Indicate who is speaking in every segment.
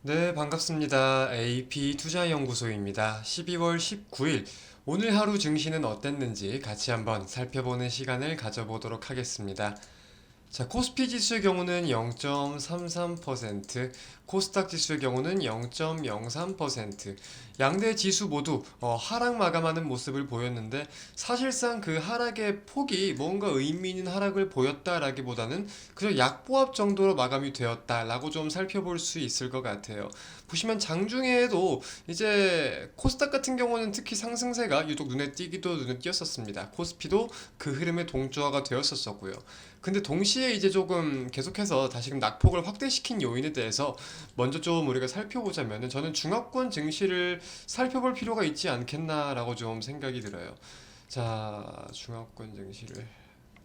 Speaker 1: 네, 반갑습니다. AP투자연구소입니다. 12월 19일 오늘 하루 증시는 어땠는지 같이 한번 살펴보는 시간을 가져보도록 하겠습니다. 자, 코스피 지수의 경우는 0.33%, 코스닥 지수의 경우는 0.03%, 양대 지수 모두 하락 마감하는 모습을 보였는데 사실상 그 하락의 폭이 뭔가 의미 있는 하락을 보였다라기보다는 그저 약보합 정도로 마감이 되었다라고 좀 살펴볼 수 있을 것 같아요. 보시면 장중에도 이제 코스닥 같은 경우는 특히 상승세가 유독 눈에 띄기도 눈에 띄었었습니다. 코스피도 그 흐름에 동조화가 되었었고요. 근데 동시에 이제 조금 계속해서 다시금 낙폭을 확대시킨 요인에 대해서 먼저 좀 우리가 살펴보자면은 저는 중화권 증시를 살펴볼 필요가 있지 않겠나라고 좀 생각이 들어요. 자, 중화권 증시를.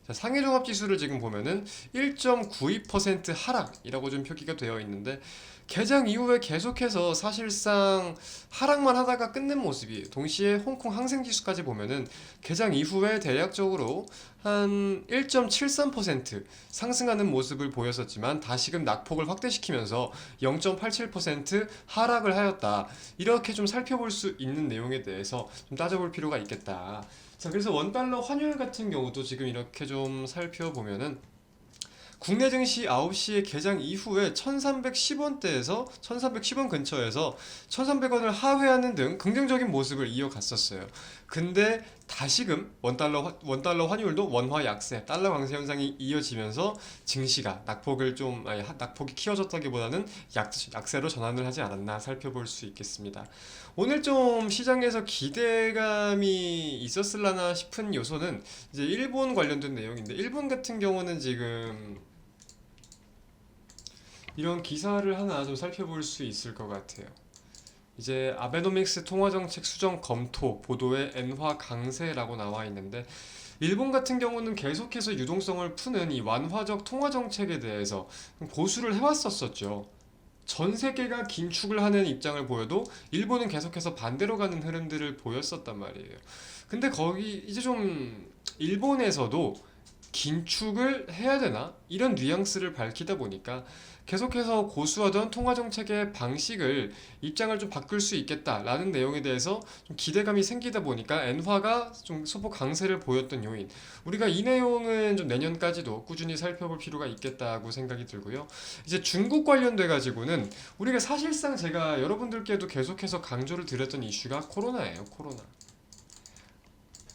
Speaker 1: 자, 상해종합지수를 지금 보면은 1.92% 하락이라고 좀 표기가 되어 있는데 개장 이후에 계속해서 사실상 하락만 하다가 끝낸 모습이 동시에 홍콩 항생지수까지 보면은 개장 이후에 대략적으로 한 1.73% 상승하는 모습을 보였었지만 다시금 낙폭을 확대시키면서 0.87% 하락을 하였다. 이렇게 좀 살펴볼 수 있는 내용에 대해서 좀 따져볼 필요가 있겠다. 자, 그래서 원달러 환율 같은 경우도 지금 이렇게 좀 살펴보면은 국내 증시 9시에 개장 이후에 1310원대에서 1310원 근처에서 1300원을 하회하는 등 긍정적인 모습을 이어갔었어요. 근데 다시금 원달러 환율도 원화 약세, 달러 강세 현상이 이어지면서 증시가 낙폭이 키워졌다기보다는 약세로 전환을 하지 않았나 살펴볼 수 있겠습니다. 오늘 좀 시장에서 기대감이 있었을라나 싶은 요소는 이제 일본 관련된 내용인데 일본 같은 경우는 지금 이런 기사를 하나 좀 살펴볼 수 있을 것 같아요. 이제 아베노믹스 통화정책 수정 검토 보도에 엔화 강세라고 나와 있는데 일본 같은 경우는 계속해서 유동성을 푸는 이 완화적 통화정책에 대해서 고수를 해왔었죠. 전 세계가 긴축을 하는 입장을 보여도 일본은 계속해서 반대로 가는 흐름들을 보였었단 말이에요. 근데 거기 이제 좀 일본에서도 긴축을 해야 되나? 이런 뉘앙스를 밝히다 보니까 계속해서 고수하던 통화정책의 방식을 입장을 좀 바꿀 수 있겠다라는 내용에 대해서 좀 기대감이 생기다 보니까 엔화가 좀 소폭 강세를 보였던 요인. 우리가 이 내용은 좀 내년까지도 꾸준히 살펴볼 필요가 있겠다고 생각이 들고요. 이제 중국 관련돼 가지고는 우리가 사실상 제가 여러분들께도 계속해서 강조를 드렸던 이슈가 코로나예요. 코로나.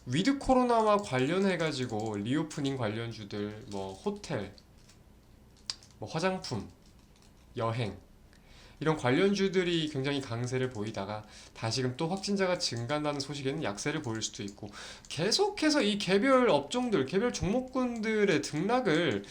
Speaker 1: 위드 코로나와 관련해가지고 리오프닝 관련주들, 뭐 호텔, 뭐 화장품, 여행 이런 관련주들이 굉장히 강세를 보이다가 다시금 또 확진자가 증가한다는 소식에는 약세를 보일 수도 있고 계속해서 이 개별 업종들, 개별 종목군들의 등락을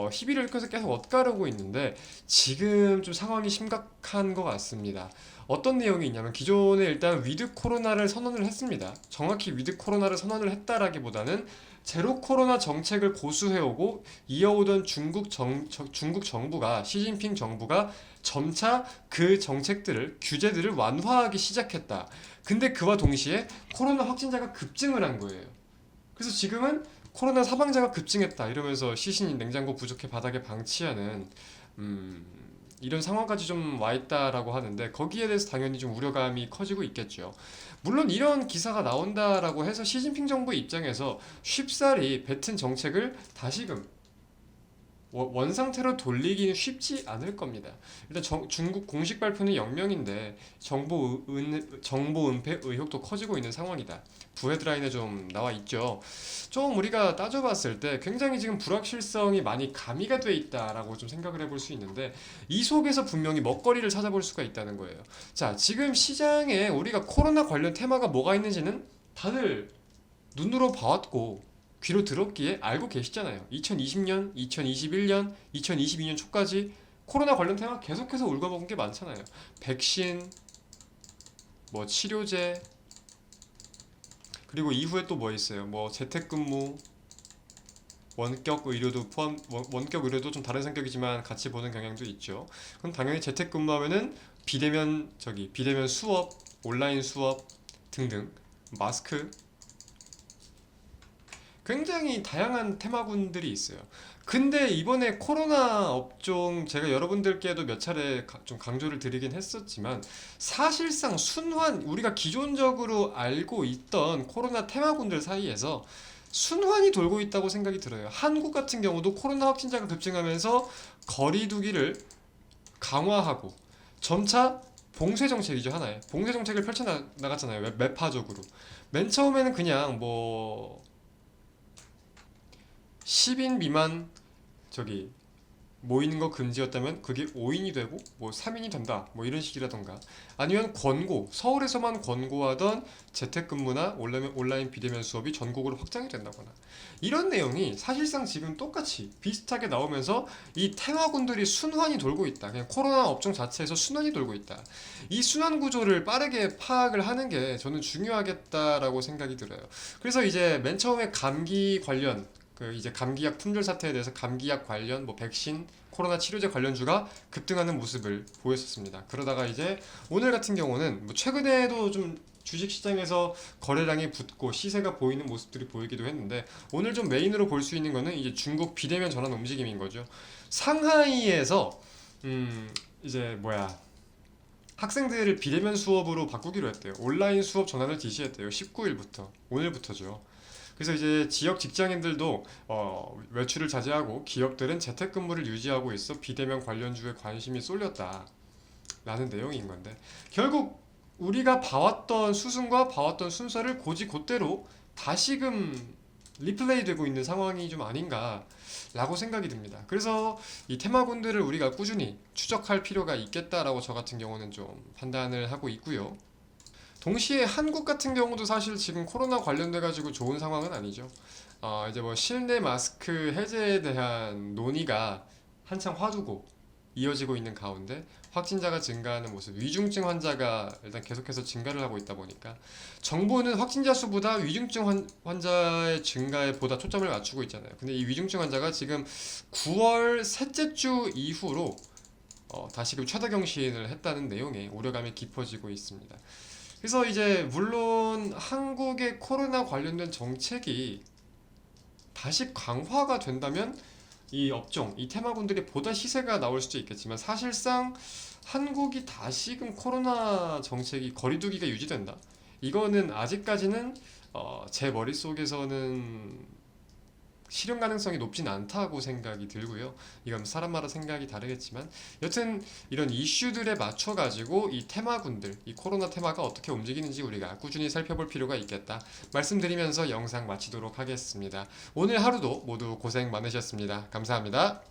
Speaker 1: 희비를 켜서 계속 엇가르고 있는데 지금 좀 상황이 심각한 것 같습니다. 어떤 내용이 있냐면 기존에 일단 위드 코로나를 선언을 했습니다. 정확히 위드 코로나를 선언을 했다라기보다는 제로 코로나 정책을 고수해오고 이어오던 중국 정부가 시진핑 정부가 점차 그 정책들을 규제들을 완화하기 시작했다. 근데 그와 동시에 코로나 확진자가 급증을 한 거예요. 그래서 지금은 코로나 사망자가 급증했다 이러면서 시신이 냉장고 부족해 바닥에 방치하는 음, 이런 상황까지 좀 와 있다라고 하는데 거기에 대해서 당연히 좀 우려감이 커지고 있겠죠. 물론 이런 기사가 나온다라고 해서 시진핑 정부 입장에서 쉽사리 뱉은 정책을 다시금 원상태로 돌리기는 쉽지 않을 겁니다. 일단 중국 공식 발표는 영명인데 정보 은폐 의혹도 커지고 있는 상황이다. 부헤드라인에 좀 나와 있죠. 좀 우리가 따져봤을 때 굉장히 지금 불확실성이 많이 가미가 돼 있다라고 좀 생각을 해볼 수 있는데 이 속에서 분명히 먹거리를 찾아볼 수가 있다는 거예요. 자, 지금 시장에 우리가 코로나 관련 테마가 뭐가 있는지는 다들 눈으로 봐왔고 귀로 들었기에 알고 계시잖아요. 2020년, 2021년, 2022년 초까지 코로나 관련 테마 계속해서 울고먹은 게 많잖아요. 백신, 뭐 치료제, 그리고 이후에 또 뭐 있어요? 뭐 재택근무, 원격 의료도 좀 다른 성격이지만 같이 보는 경향도 있죠. 그럼 당연히 재택근무하면은 비대면 수업, 온라인 수업 등등 마스크, 굉장히 다양한 테마군들이 있어요. 근데 이번에 코로나 업종 제가 여러분들께도 몇 차례 좀 강조를 드리긴 했었지만 사실상 순환 우리가 기존적으로 알고 있던 코로나 테마군들 사이에서 순환이 돌고 있다고 생각이 들어요. 한국 같은 경우도 코로나 확진자가 급증하면서 거리두기를 강화하고 점차 봉쇄 정책이죠, 하나의 봉쇄 정책을 펼쳐 나갔잖아요. 매파적으로. 맨 처음에는 그냥 뭐 10인 미만 저기 모이는 거 금지였다면 그게 5인이 되고 뭐 3인이 된다 뭐 이런 식이라던가, 아니면 권고, 서울에서만 권고하던 재택근무나 온라인 비대면 수업이 전국으로 확장이 된다거나, 이런 내용이 사실상 지금 똑같이 비슷하게 나오면서 이 테마군들이 순환이 돌고 있다. 그냥 코로나 업종 자체에서 순환이 돌고 있다. 이 순환 구조를 빠르게 파악을 하는 게 저는 중요하겠다라고 생각이 들어요. 그래서 이제 맨 처음에 감기 관련 이제 감기약 품절 사태에 대해서 감기약 관련 뭐 백신, 코로나 치료제 관련주가 급등하는 모습을 보였었습니다. 그러다가 이제 오늘 같은 경우는 뭐 최근에도 좀 주식 시장에서 거래량이 붙고 시세가 보이는 모습들이 보이기도 했는데, 오늘 좀 메인으로 볼 수 있는 거는 이제 중국 비대면 전환 움직임인 거죠. 상하이에서 이제 뭐야, 학생들을 비대면 수업으로 바꾸기로 했대요. 온라인 수업 전환을 지시했대요. 19일부터, 오늘부터죠. 그래서 이제 지역 직장인들도 외출을 자제하고 기업들은 재택근무를 유지하고 있어 비대면 관련주에 관심이 쏠렸다라는 내용인 건데, 결국 우리가 봐왔던 수순과 봐왔던 순서를 곧대로 다시금 리플레이 되고 있는 상황이 좀 아닌가라고 생각이 듭니다. 그래서 이 테마군들을 우리가 꾸준히 추적할 필요가 있겠다라고 저 같은 경우는 좀 판단을 하고 있고요. 동시에 한국 같은 경우도 사실 지금 코로나 관련돼 가지고 좋은 상황은 아니죠. 이제 뭐 실내 마스크 해제에 대한 논의가 한창 화두고 이어지고 있는 가운데 확진자가 증가하는 모습, 위중증 환자가 일단 계속해서 증가를 하고 있다 보니까 정부는 확진자 수보다 위중증 환자의 증가에 보다 초점을 맞추고 있잖아요. 근데 이 위중증 환자가 지금 9월 셋째 주 이후로 다시금 최다 경신을 했다는 내용에 우려감이 깊어지고 있습니다. 그래서 이제 물론 한국의 코로나 관련된 정책이 다시 강화가 된다면 이 업종, 이 테마군들이 보다 시세가 나올 수도 있겠지만, 사실상 한국이 다시금 코로나 정책이 거리두기가 유지된다. 이거는 아직까지는 제 머릿속에서는 실현 가능성이 높진 않다고 생각이 들고요. 이건 사람마다 생각이 다르겠지만, 여튼 이런 이슈들에 맞춰 가지고 이 테마군들, 이 코로나 테마가 어떻게 움직이는지 우리가 꾸준히 살펴볼 필요가 있겠다 말씀드리면서 영상 마치도록 하겠습니다. 오늘 하루도 모두 고생 많으셨습니다. 감사합니다.